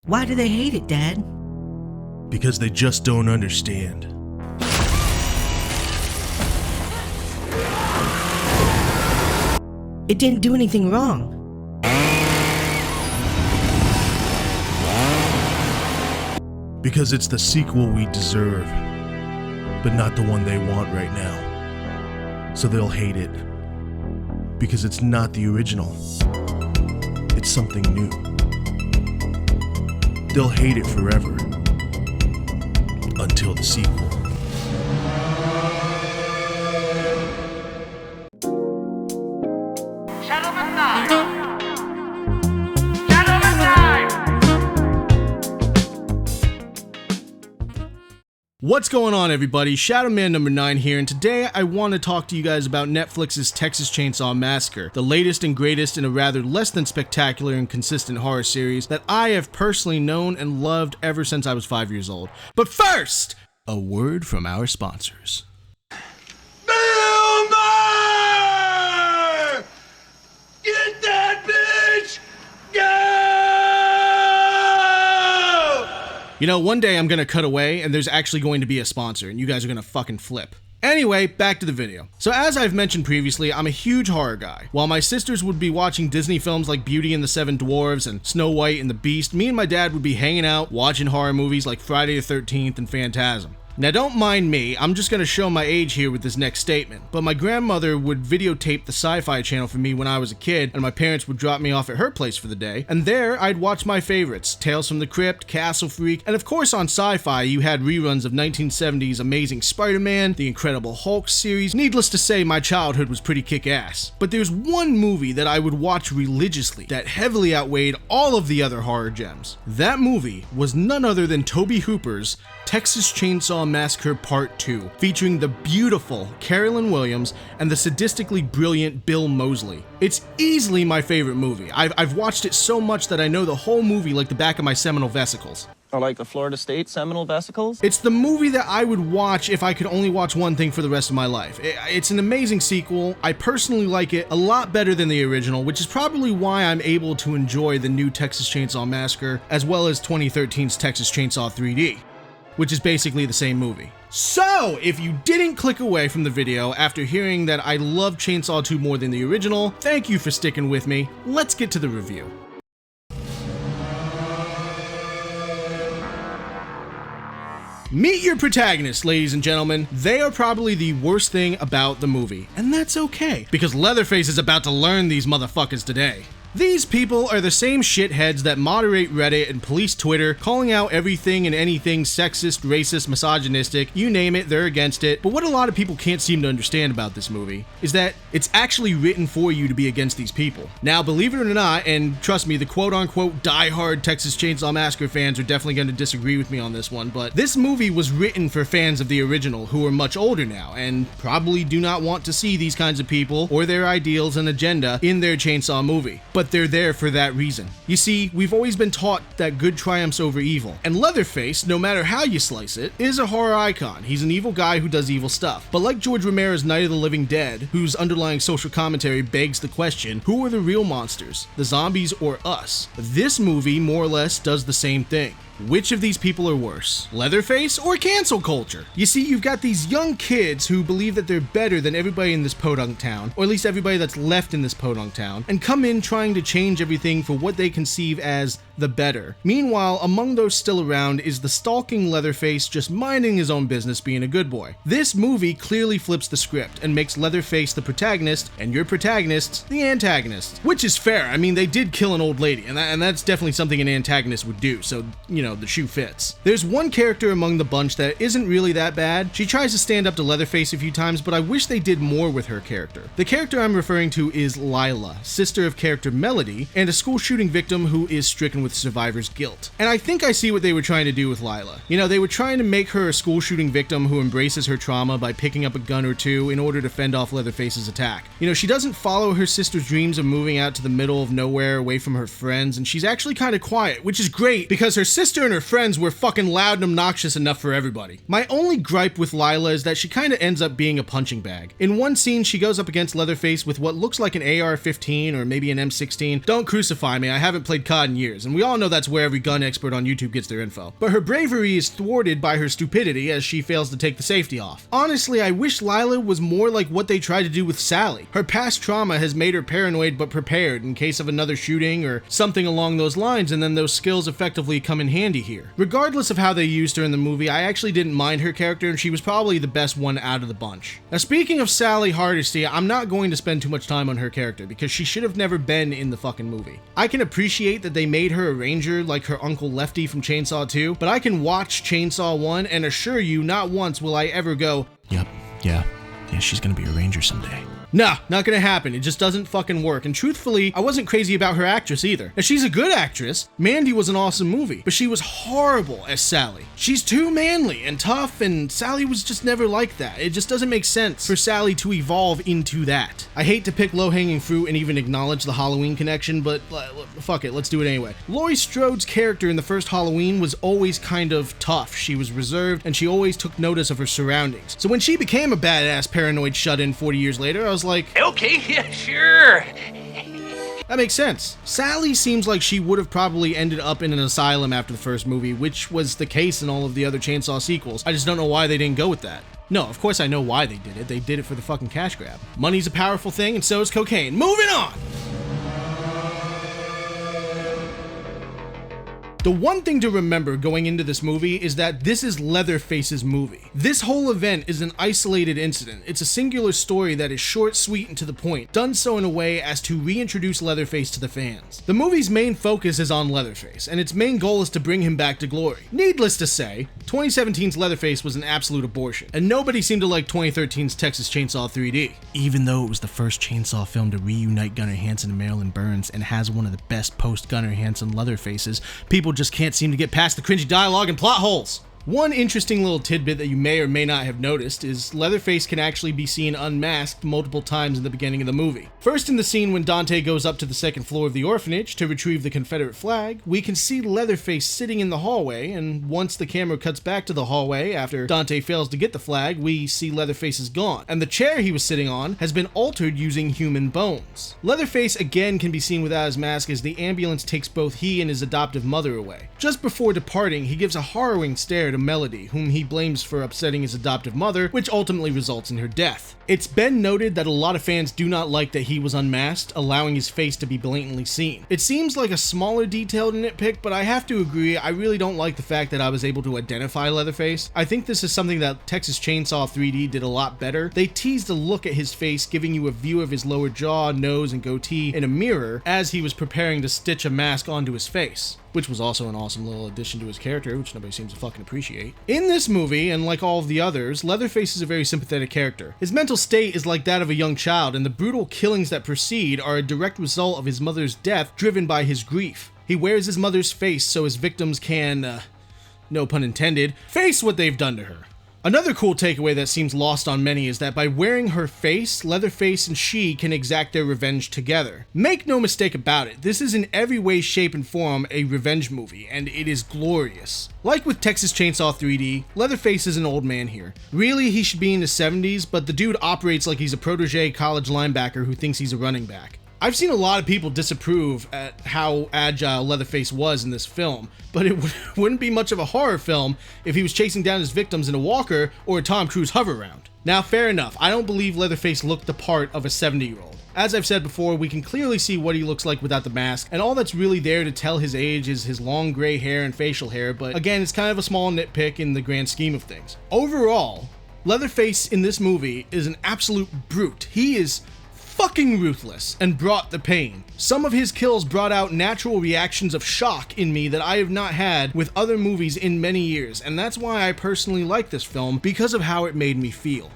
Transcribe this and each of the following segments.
Why do they hate it, Dad? Because they just don't understand. It didn't do anything wrong. Because it's the sequel we deserve, but not the one they want right now. So they'll hate it. Because it's not the original. It's something new. They'll hate it forever. Until the sequel. Shadowman time! Shadowman time! What's going on, everybody? Shadowman number 9 here, and today I want to talk to you guys about Netflix's Texas Chainsaw Massacre, the latest and greatest in a rather less than spectacular and consistent horror series that I have personally known and loved ever since I was 5 years old. But first, a word from our sponsors. Wilmer! Get that bitch! Go! You know, one day I'm gonna cut away and there's actually going to be a sponsor and you guys are gonna fucking flip. Anyway, back to the video. So as I've mentioned previously, I'm a huge horror guy. While my sisters would be watching Disney films like Beauty and the Seven Dwarfs and Snow White and the Beast, me and my dad would be hanging out watching horror movies like Friday the 13th and Phantasm. Now don't mind me, I'm just gonna show my age here with this next statement, but my grandmother would videotape the Sci-Fi Channel for me when I was a kid, and my parents would drop me off at her place for the day, and there I'd watch my favorites, Tales from the Crypt, Castle Freak, and of course on Sci-Fi you had reruns of 1970s Amazing Spider-Man, the Incredible Hulk series. Needless to say, my childhood was pretty kick-ass. But there's one movie that I would watch religiously that heavily outweighed all of the other horror gems. That movie was none other than Tobe Hooper's Texas Chainsaw Massacre Part 2, featuring the beautiful Carolyn Williams and the sadistically brilliant Bill Moseley. It's easily my favorite movie. I've watched it so much that I know the whole movie like the back of my seminal vesicles. Or like the Florida State Seminole vesicles? It's the movie that I would watch if I could only watch one thing for the rest of my life. It's an amazing sequel. I personally like it a lot better than the original, which is probably why I'm able to enjoy the new Texas Chainsaw Massacre, as well as 2013's Texas Chainsaw 3D. Which is basically the same movie. So, if you didn't click away from the video after hearing that I love Chainsaw 2 more than the original, thank you for sticking with me. Let's get to the review. Meet your protagonists, ladies and gentlemen. They are probably the worst thing about the movie, and that's okay, because Leatherface is about to learn these motherfuckers today. These people are the same shitheads that moderate Reddit and police Twitter, calling out everything and anything sexist, racist, misogynistic, you name it, they're against it. But what a lot of people can't seem to understand about this movie is that it's actually written for you to be against these people. Now, believe it or not, and trust me, the quote-unquote die-hard Texas Chainsaw Massacre fans are definitely going to disagree with me on this one, but this movie was written for fans of the original who are much older now and probably do not want to see these kinds of people or their ideals and agenda in their Chainsaw movie. But they're there for that reason. You see, we've always been taught that good triumphs over evil, and Leatherface, no matter how you slice it, is a horror icon. He's an evil guy who does evil stuff. But like George Romero's Night of the Living Dead, whose underlying social commentary begs the question, who are the real monsters, the zombies or us? This movie more or less does the same thing. Which of these people are worse, Leatherface or cancel culture? You see, you've got these young kids who believe that they're better than everybody in this podunk town, or at least everybody that's left in this podunk town, and come in trying to change everything for what they conceive as the better. Meanwhile, among those still around is the stalking Leatherface just minding his own business being a good boy. This movie clearly flips the script and makes Leatherface the protagonist and your protagonists the antagonists. Which is fair. I mean, they did kill an old lady, and that's definitely something an antagonist would do, so, you know, the shoe fits. There's one character among the bunch that isn't really that bad. She tries to stand up to Leatherface a few times, but I wish they did more with her character. The character I'm referring to is Lila, sister of character Melody, and a school shooting victim who is stricken with survivor's guilt. And I think I see what they were trying to do with Lila. You know, they were trying to make her a school shooting victim who embraces her trauma by picking up a gun or two in order to fend off Leatherface's attack. You know, she doesn't follow her sister's dreams of moving out to the middle of nowhere away from her friends, and she's actually kind of quiet, which is great because her sister and her friends were fucking loud and obnoxious enough for everybody. My only gripe with Lila is that she kind of ends up being a punching bag. In one scene, she goes up against Leatherface with what looks like an AR-15 or maybe an M16. Don't crucify me, I haven't played COD in years, and and we all know that's where every gun expert on YouTube gets their info. But her bravery is thwarted by her stupidity as she fails to take the safety off. Honestly, I wish Lila was more like what they tried to do with Sally. Her past trauma has made her paranoid but prepared in case of another shooting or something along those lines, and then those skills effectively come in handy here. Regardless of how they used her in the movie, I actually didn't mind her character, and she was probably the best one out of the bunch. Now, speaking of Sally Hardesty, I'm not going to spend too much time on her character because she should have never been in the fucking movie. I can appreciate that they made her a ranger like her Uncle Lefty from Chainsaw 2, but I can watch Chainsaw 1 and assure you not once will I ever go, Yep, yeah, she's gonna be a ranger someday. nah, not gonna happen. It just doesn't fucking work. And truthfully, I wasn't crazy about her actress either. Now, she's a good actress. Mandy was an awesome movie, but she was horrible as Sally. She's too manly and tough, and Sally was just never like that. It just doesn't make sense for Sally to evolve into that. I hate to pick low-hanging fruit and even acknowledge the Halloween connection, but fuck it, let's do it anyway. Laurie Strode's character in the first Halloween was always kind of tough. She was reserved, and she always took notice of her surroundings. So when she became a badass paranoid shut-in 40 years later, I was like, Okay, yeah, sure. that makes sense. Sally seems like she would have probably ended up in an asylum after the first movie, which was the case in all of the other Chainsaw sequels. I just don't know why they didn't go with that. No, of course I know why they did it. They did it for the fucking cash grab. Money's a powerful thing, and so is cocaine. Moving on! The one thing to remember going into this movie is that this is Leatherface's movie. This whole event is an isolated incident. It's a singular story that is short, sweet, and to the point, done so in a way as to reintroduce Leatherface to the fans. The movie's main focus is on Leatherface, and its main goal is to bring him back to glory. Needless to say, 2017's Leatherface was an absolute abortion, and nobody seemed to like 2013's Texas Chainsaw 3D. Even though it was the first Chainsaw film to reunite Gunnar Hansen and Marilyn Burns and has one of the best post-Gunnar Hansen Leatherfaces, people just can't seem to get past the cringy dialogue and plot holes. One interesting little tidbit that you may or may not have noticed is Leatherface can actually be seen unmasked multiple times in the beginning of the movie. First, in the scene when Dante goes up to the second floor of the orphanage to retrieve the Confederate flag, we can see Leatherface sitting in the hallway, and once the camera cuts back to the hallway after Dante fails to get the flag, we see Leatherface is gone, and the chair he was sitting on has been altered using human bones. Leatherface again can be seen without his mask as the ambulance takes both he and his adoptive mother away. Just before departing, he gives a harrowing stare to Melody, whom he blames for upsetting his adoptive mother, which ultimately results in her death. It's been noted that a lot of fans do not like that he was unmasked, allowing his face to be blatantly seen. It seems like a smaller detail to nitpick, but I have to agree, I really don't like the fact that I was able to identify Leatherface. I think this is something that Texas Chainsaw 3D did a lot better. They teased a look at his face, giving you a view of his lower jaw, nose, and goatee in a mirror as he was preparing to stitch a mask onto his face, which was also an awesome little addition to his character, which nobody seems to fucking appreciate. In this movie, and like all of the others, Leatherface is a very sympathetic character. His mental state is like that of a young child, and the brutal killings that precede are a direct result of his mother's death driven by his grief. He wears his mother's face so his victims can, no pun intended, face what they've done to her. Another cool takeaway that seems lost on many is that by wearing her face, Leatherface and she can exact their revenge together. Make no mistake about it, this is in every way, shape, and form a revenge movie, and it is glorious. Like with Texas Chainsaw 3D, Leatherface is an old man here. Really, he should be in his 70s, but the dude operates like he's a protege college linebacker who thinks he's a running back. I've seen a lot of people disapprove at how agile Leatherface was in this film, but it wouldn't be much of a horror film if he was chasing down his victims in a walker or a Tom Cruise hover-round. Now, fair enough, I don't believe Leatherface looked the part of a 70-year-old. As I've said before, we can clearly see what he looks like without the mask, and all that's really there to tell his age is his long gray hair and facial hair, but again, it's kind of a small nitpick in the grand scheme of things. Overall, Leatherface in this movie is an absolute brute. He is fucking ruthless and brought the pain. Some of his kills brought out natural reactions of shock in me that I have not had with other movies in many years, and that's why I personally like this film, because of how it made me feel.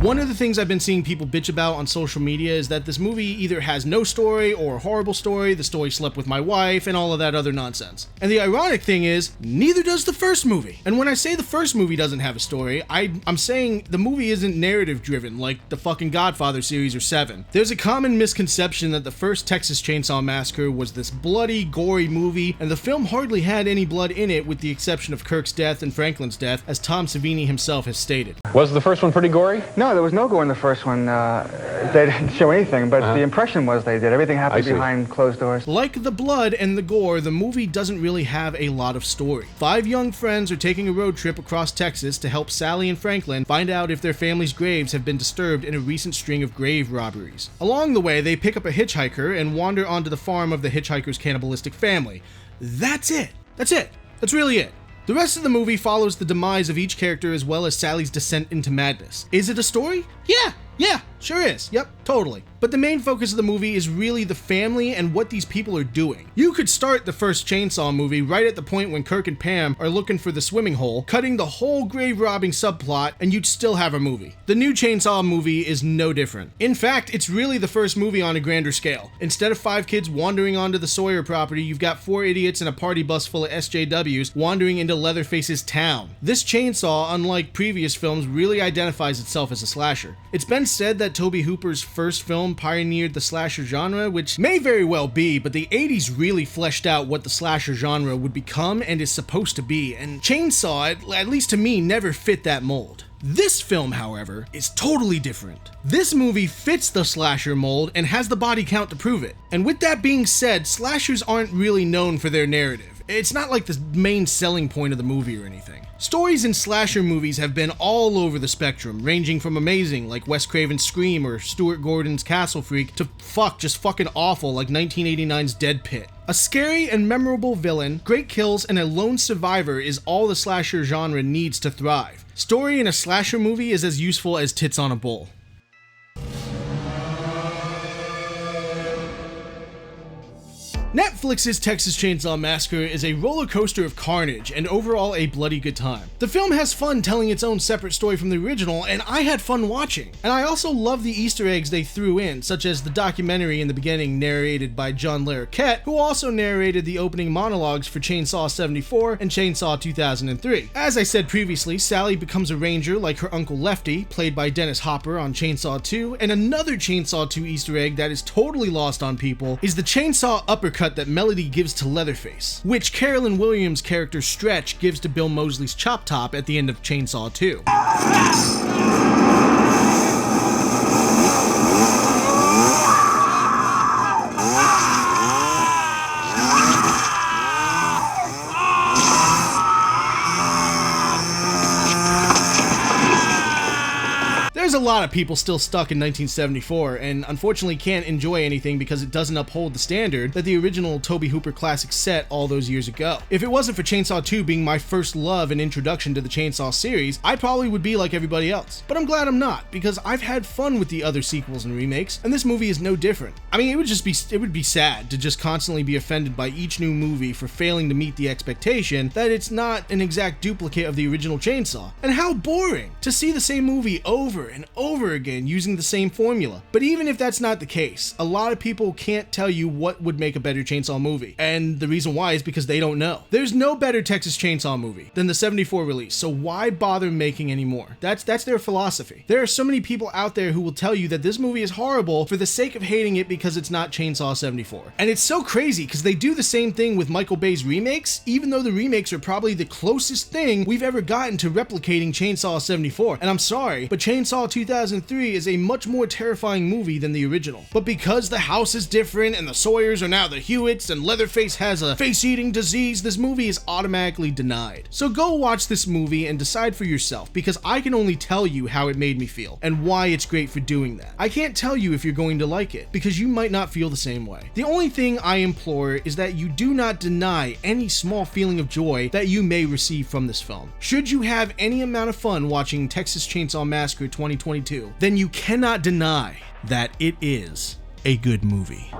One of the things I've been seeing people bitch about on social media is that this movie either has no story or a horrible story, the story slept with my wife, and all of that other nonsense. And the ironic thing is, neither does the first movie. And when I say the first movie doesn't have a story, I'm saying the movie isn't narrative driven like the fucking Godfather series or Seven. There's a common misconception that the first Texas Chainsaw Massacre was this bloody, gory movie, and the film hardly had any blood in it with the exception of Kirk's death and Franklin's death, as Tom Savini himself has stated. Was the first one pretty gory? No, there was no gore in the first one. They didn't show anything, but the impression was they did. Everything happened behind closed doors. Like the blood and the gore, the movie doesn't really have a lot of story. 5 young friends are taking a road trip across Texas to help Sally and Franklin find out if their family's graves have been disturbed in a recent string of grave robberies. Along the way, they pick up a hitchhiker and wander onto the farm of the hitchhiker's cannibalistic family. That's it. That's it. That's really it. The rest of the movie follows the demise of each character as well as Sally's descent into madness. Is it a story? Yeah, sure is. Yep, totally. But the main focus of the movie is really the family and what these people are doing. You could start the first Chainsaw movie right at the point when Kirk and Pam are looking for the swimming hole, cutting the whole grave robbing subplot, and you'd still have a movie. The new Chainsaw movie is no different. In fact, it's really the first movie on a grander scale. Instead of 5 kids wandering onto the Sawyer property, you've got 4 idiots in a party bus full of SJWs wandering into Leatherface's town. This Chainsaw, unlike previous films, really identifies itself as a slasher. It's been said that Tobe Hooper's first film pioneered the slasher genre, which may very well be, but the 80s really fleshed out what the slasher genre would become and is supposed to be, and Chainsaw, at least to me, never fit that mold. This film, however, is totally different. This movie fits the slasher mold and has the body count to prove it. And with that being said, slashers aren't really known for their narrative. It's not like the main selling point of the movie or anything. Stories in slasher movies have been all over the spectrum, ranging from amazing, like Wes Craven's Scream or Stuart Gordon's Castle Freak, to just fucking awful, like 1989's Dead Pit. A scary and memorable villain, great kills, and a lone survivor is all the slasher genre needs to thrive. Story in a slasher movie is as useful as tits on a bull. Netflix's Texas Chainsaw Massacre is a roller coaster of carnage and overall a bloody good time. The film has fun telling its own separate story from the original, and I had fun watching. And I also love the Easter eggs they threw in, such as the documentary in the beginning narrated by John Larroquette, who also narrated the opening monologues for Chainsaw 74 and Chainsaw 2003. As I said previously, Sally becomes a ranger like her uncle Lefty, played by Dennis Hopper on Chainsaw 2, and another Chainsaw 2 Easter egg that is totally lost on people is the chainsaw uppercut that Melody gives to Leatherface, which Carolyn Williams' character Stretch gives to Bill Moseley's Chop Top at the end of Chainsaw 2. There's a lot of people still stuck in 1974 and unfortunately can't enjoy anything because it doesn't uphold the standard that the original Tobe Hooper classic set all those years ago. If it wasn't for Chainsaw 2 being my first love and introduction to the Chainsaw series, I probably would be like everybody else. But I'm glad I'm not, because I've had fun with the other sequels and remakes, and this movie is no different. I mean, it would be sad to just constantly be offended by each new movie for failing to meet the expectation that it's not an exact duplicate of the original Chainsaw. And how boring to see the same movie over and over again using the same formula. But even if that's not the case, a lot of people can't tell you what would make a better Chainsaw movie, and the reason why is because they don't know. There's no better Texas Chainsaw movie than the 74 release, so why bother making any more? That's their philosophy. There are so many people out there who will tell you that this movie is horrible for the sake of hating it because it's not Chainsaw 74. And it's so crazy because they do the same thing with Michael Bay's remakes, even though the remakes are probably the closest thing we've ever gotten to replicating Chainsaw 74. And I'm sorry, but Chainsaw 2003 is a much more terrifying movie than the original. But because the house is different and the Sawyers are now the Hewitts and Leatherface has a face-eating disease, this movie is automatically denied. So go watch this movie and decide for yourself, because I can only tell you how it made me feel and why it's great for doing that. I can't tell you if you're going to like it, because you might not feel the same way. The only thing I implore is that you do not deny any small feeling of joy that you may receive from this film. Should you have any amount of fun watching Texas Chainsaw Massacre 2022, then you cannot deny that it is a good movie.